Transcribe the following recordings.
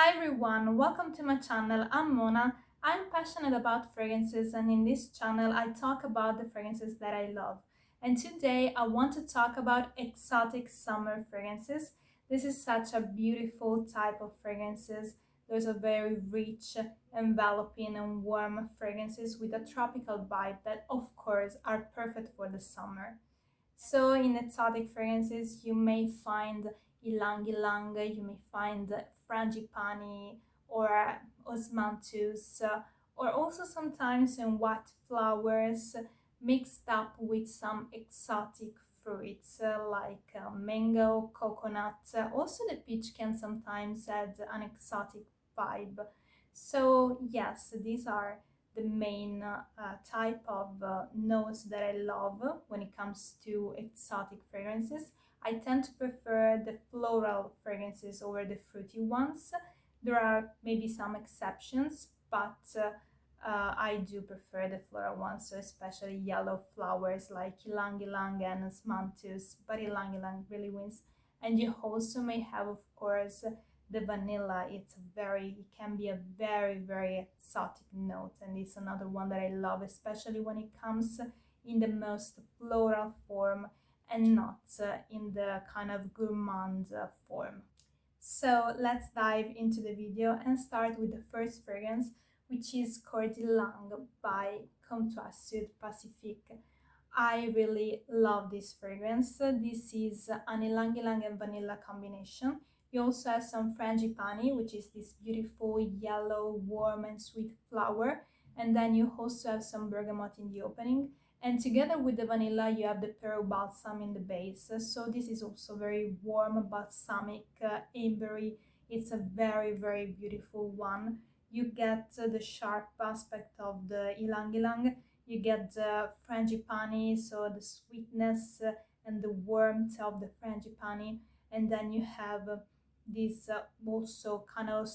Hi everyone, welcome to my channel. I'm Mona. I'm passionate about fragrances, and in this channel I talk about the fragrances that I love. And today I want to talk about exotic summer fragrances. This is such a beautiful type of fragrances. There's a very rich, enveloping and warm fragrances with a tropical vibe that of course are perfect for the summer. So in exotic fragrances, you may find Ylang, you may find frangipani or osmanthus, or also sometimes in white flowers mixed up with some exotic fruits like mango, coconut. Also, the peach can sometimes add an exotic vibe. So yes, these are the main type of notes that I love when it comes to exotic fragrances. I tend to prefer the floral fragrances over the fruity ones. There are maybe some exceptions, but I do prefer the floral ones, so especially yellow flowers like Ylang and osmanthus, but Ylang really wins. And you also may have, of course, the vanilla. It can be a very exotic note, and it's another one that I love, especially when it comes in the most floral form and not in the kind of gourmand form. So let's dive into the video and start with the first fragrance, which is Ylang by Comptoire Pacifique. I really love this fragrance. This is an Ylang and vanilla combination. You also have some frangipani, which is this beautiful yellow, warm and sweet flower. And then you also have some bergamot in the opening. And together with the vanilla, you have the pearl balsam in the base. So this is also very warm, balsamic, ambery. It's a very beautiful one. You get the sharp aspect of the Ylang. You get the frangipani, so the sweetness and the warmth of the frangipani. And then you have this also kind of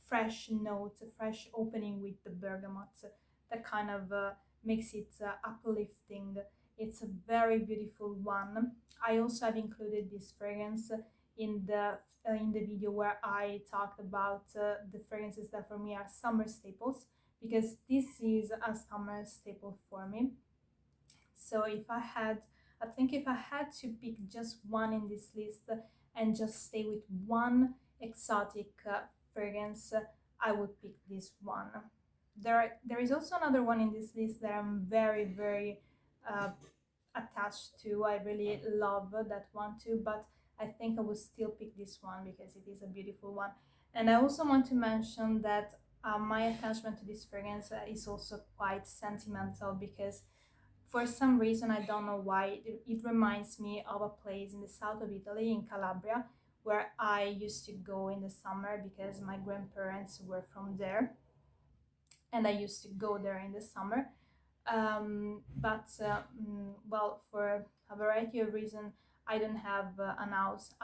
fresh note, fresh opening with the bergamot that kind of makes it uplifting. It's a very beautiful one. I also have included this fragrance in the video where I talked about the fragrances that for me are summer staples, because this is a summer staple for me. So I think if I had to pick just one in this list and just stay with one exotic fragrance, I would pick this one. There is also another one in this list that I'm very uh, attached to. I really love that one too, but I think I would still pick this one because it is a beautiful one. And I also want to mention that my attachment to this fragrance is also quite sentimental, because for some reason, I don't know why, it reminds me of a place in the south of Italy, in Calabria, where I used to go in the summer because my grandparents were from there, and I used to go there in the summer. Well, for a variety of reasons, I don't have a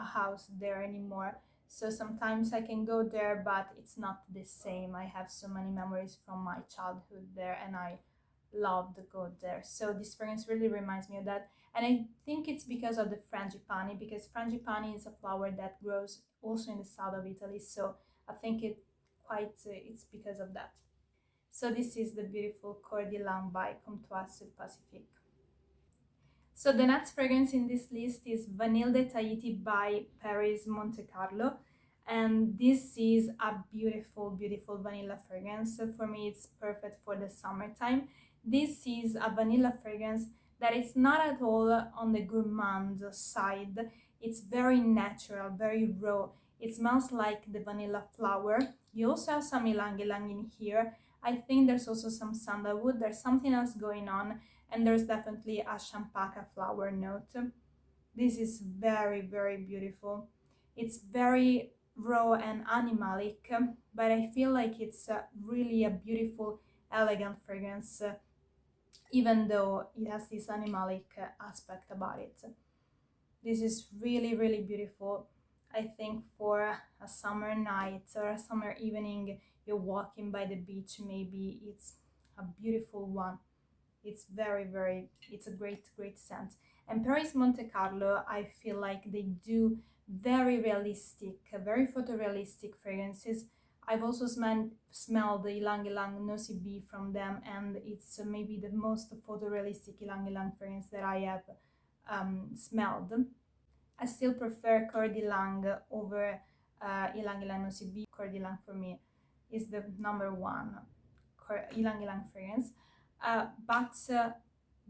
house there anymore. So sometimes I can go there, but it's not the same. I have so many memories from my childhood there, and I love to go there. So this fragrance really reminds me of that. And I think it's because of the frangipani, because frangipani is a flower that grows also in the south of Italy. So I think it's because of that. So this is the beautiful Coeur by Comptoire Pacifique. So the next fragrance in this list is Vanille de Tahiti by Perris Monte Carlo. And this is a beautiful vanilla fragrance. So for me, it's perfect for the summertime. This is a vanilla fragrance that is not at all on the gourmand side. It's very natural, very raw. It smells like the vanilla flower. You also have some ylang in here. I think there's also some sandalwood. There's something else going on, and there's definitely a champaca flower note. This is very beautiful. It's very raw and animalic, but I feel like it's really a beautiful, elegant fragrance, even though it has this animalic aspect about it. This is really beautiful. I think for a summer night or a summer evening, you're walking by the beach, maybe it's a beautiful one. It's it's a great scent. And Perris Monte Carlo, I feel like they do very realistic, very photorealistic fragrances. I've also smelled the Ylang Nosy Bee from them, and it's maybe the most photorealistic Ylang fragrance that I have smelled. I still prefer Coeur over Ylang Nosy Bee. Coeur for me is the number one Ylang fragrance. But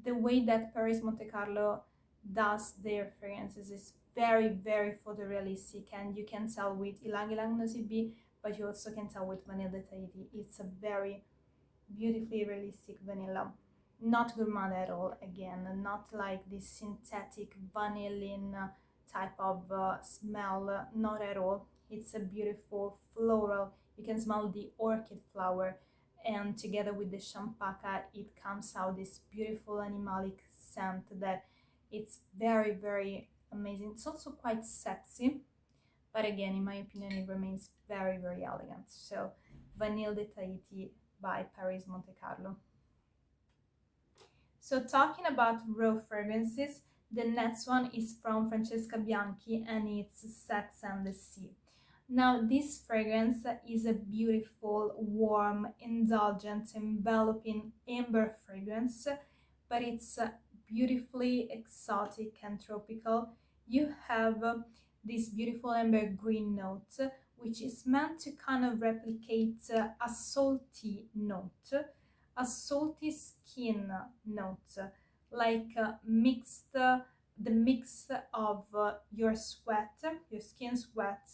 the way that Perris Monte Carlo does their fragrances is very, very photorealistic, and you can tell with Ylang Nosy Bee, but you also can tell with Vanille de Tahiti. It's a very beautifully realistic vanilla. Not gourmand at all, again, not like this synthetic vanillin type of smell, not at all. It's a beautiful floral. You can smell the orchid flower, and together with the champaca, it comes out this beautiful animalic scent that it's very, very amazing. It's also quite sexy, but again, in my opinion, it remains very, very elegant. So, Vanille de Tahiti by Perris Monte Carlo. So talking about raw fragrances, the next one is from Francesca Bianchi, and it's Sex and the Sea. Now this fragrance is a beautiful, warm, indulgent, enveloping amber fragrance, but it's beautifully exotic and tropical. You have this beautiful amber green note, which is meant to kind of replicate a salty note, a salty skin note, like the mix of your sweat, your skin sweat,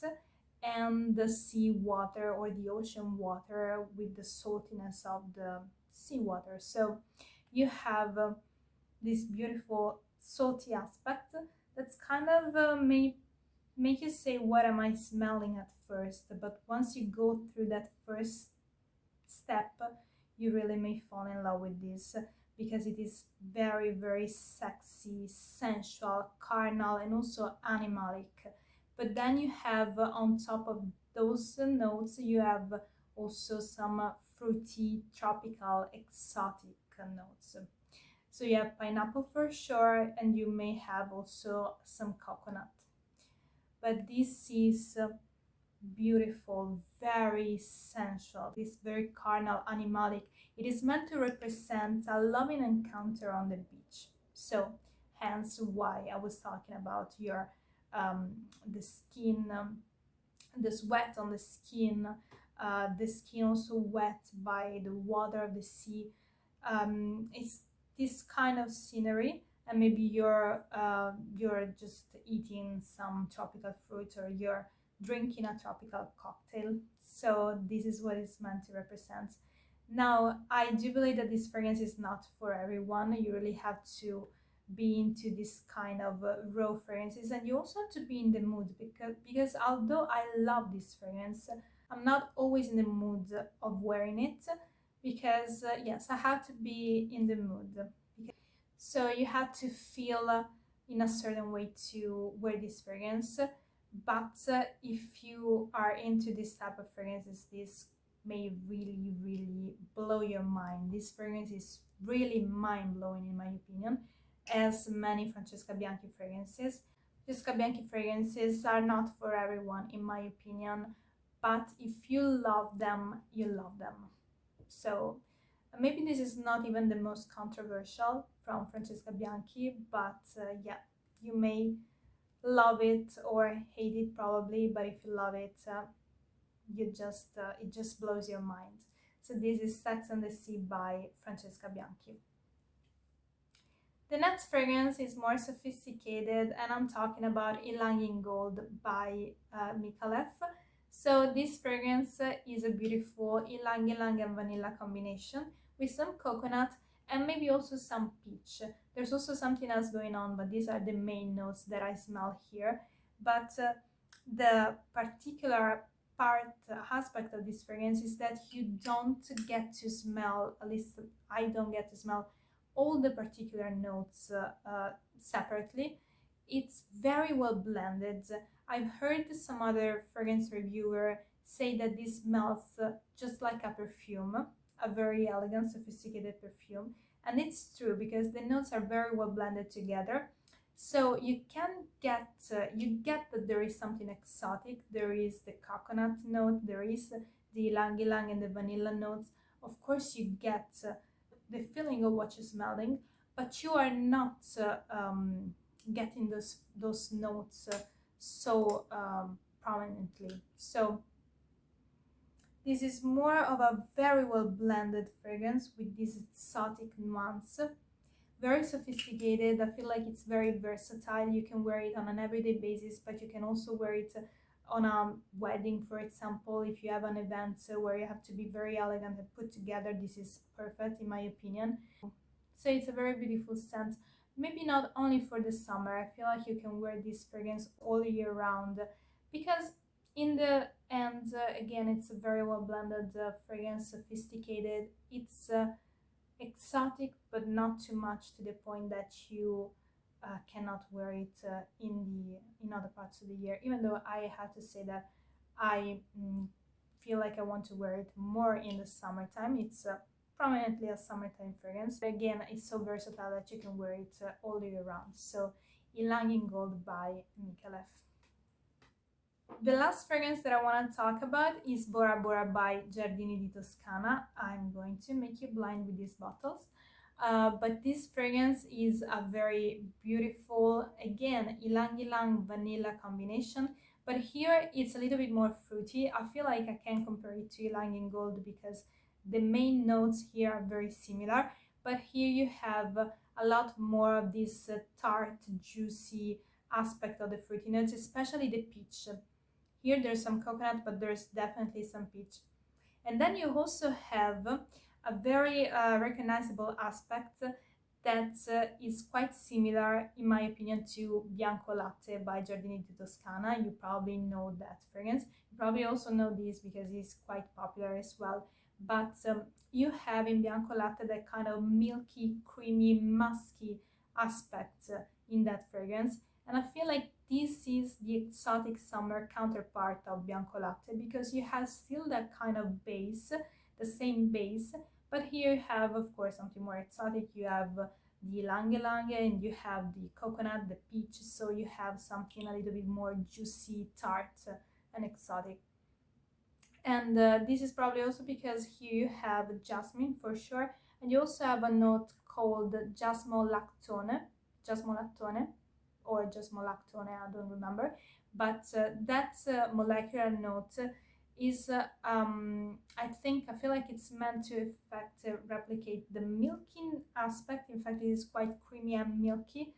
and the sea water or the ocean water with the saltiness of the seawater. So you have this beautiful salty aspect that's kind of make you say, what am I smelling at first? But once you go through that first step, you really may fall in love with this, because it is very, very sexy, sensual, carnal, and also animalic. But then you have on top of those notes, you have also some fruity, tropical, exotic notes. So you have pineapple for sure, and you may have also some coconut. But this is beautiful, very sensual, this very carnal, animalic. It is meant to represent a loving encounter on the beach. So hence why I was talking about your the skin, the sweat on the skin also wet by the water of the sea. It's this kind of scenery, and maybe you're just eating some tropical fruit, or you're drinking a tropical cocktail. So this is what it's meant to represent. Now, I do believe that this fragrance is not for everyone. You really have to be into this kind of raw fragrances, and you also have to be in the mood, because although I love this fragrance, I'm not always in the mood of wearing it, because yes, I have to be in the mood. So you have to feel in a certain way to wear this fragrance. But if you are into this type of fragrances, this may really, really blow your mind. This fragrance is really mind-blowing in my opinion, as many Francesca Bianchi fragrances. Francesca Bianchi fragrances are not for everyone in my opinion, but if you love them, you love them. So maybe this is not even the most controversial from Francesca Bianchi, but yeah, you may love it or hate it probably, but if you love it, it just blows your mind. So this is Sex and the Sea by Francesca Bianchi. The next fragrance is more sophisticated, and I'm talking about Ylang in Gold by Micallef. So this fragrance is a beautiful Ylang and vanilla combination with some coconut and maybe also some peach. There's also something else going on, but these are the main notes that I smell here. But the particular aspect of this fragrance is that you don't get to smell, at least I don't get to smell all the particular notes separately. It's very well blended. I've heard some other fragrance reviewer say that this smells just like a perfume, a very elegant, sophisticated perfume. And it's true, because the notes are very well blended together. So you can get you get that there is something exotic. There is the coconut note, there is the ylang ylang and the vanilla notes. Of course, you get the feeling of what you're smelling, but you are not getting those notes so prominently. So this is more of a very well blended fragrance with these exotic nuance. Very sophisticated. I feel like it's very versatile. You can wear it on an everyday basis, but you can also wear it on a wedding, for example. If you have an event where you have to be very elegant and put together, this is perfect in my opinion. So it's a very beautiful scent. Maybe not only for the summer. I feel like you can wear this fragrance all year round because in the end, again, it's a very well blended fragrance, sophisticated. It's exotic, but not too much to the point that you cannot wear it in other parts of the year. Even though I have to say that I feel like I want to wear it more in the summertime. It's prominently a summertime fragrance. But again, it's so versatile that you can wear it all year round. So Ylang in Gold by Micallef. The last fragrance that I want to talk about is Bora Bora by Giardini di Toscana. I'm going to make you blind with these bottles. But this fragrance is a very beautiful, again, ylang ylang vanilla combination. But here it's a little bit more fruity. I feel like I can compare it to Ylang in Gold because the main notes here are very similar. But here you have a lot more of this tart, juicy aspect of the fruity notes, especially the peach. Here there's some coconut, but there's definitely some peach. And then you also have a very recognizable aspect that is quite similar, in my opinion, to Bianco Latte by Giardini di Toscana. You probably know that fragrance. You probably also know this because it's quite popular as well. But you have in Bianco Latte that kind of milky, creamy, musky aspect in that fragrance. And I feel like this is the exotic summer counterpart of Bianco Latte because you have still that kind of base, the same base, but here you have, of course, something more exotic. You have the ylang ylang and you have the coconut, the peach, so you have something a little bit more juicy, tart, and exotic. And this is probably also because here you have jasmine for sure, and you also have a note called jasmolactone, or jasmolactone, I don't remember, but that molecular note is I feel like it's meant to replicate the milking aspect. In fact, it is quite creamy and milky,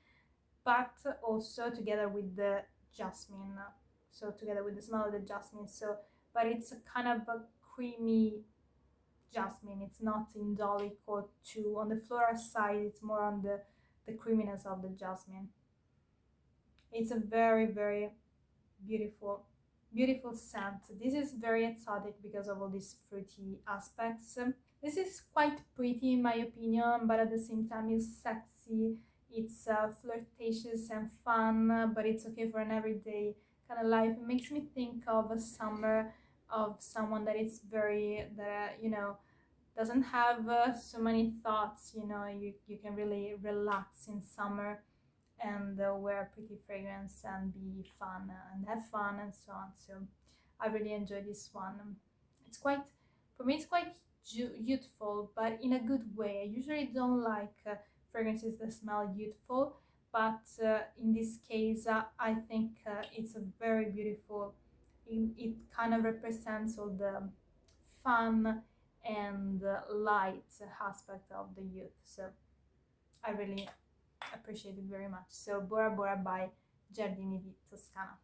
but also together with the jasmine, so together with the smell of the jasmine. So but it's a kind of a creamy jasmine. It's not indolic or too on the floral side. It's more on the creaminess of the jasmine. It's a very, very beautiful scent. This is very exotic because of all these fruity aspects. This is quite pretty in my opinion, but at the same time it's sexy. It's flirtatious and fun, but it's okay for an everyday kind of life. It makes me think of a summer, of someone that is very, that doesn't have so many thoughts. You can really relax in summer and wear a pretty fragrance and be fun and have fun and so on. So I really enjoy this one. It's quite, for me, it's quite youthful, but in a good way. I usually don't like fragrances that smell youthful, but in this case, I think it's a very beautiful. It kind of represents all the fun and light aspect of the youth. So I really appreciate it very much. So Bora Bora by Giardini di Toscana.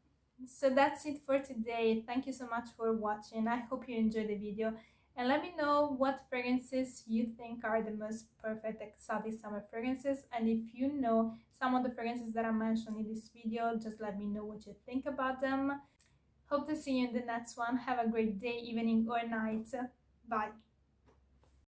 So that's it for today. Thank you so much for watching. I hope you enjoyed the video and let me know what fragrances you think are the most perfect exotic summer fragrances, and if you know some of the fragrances that I mentioned in this video, just let me know what you think about them. Hope to see you in the next one. Have a great day, evening or night. Bye.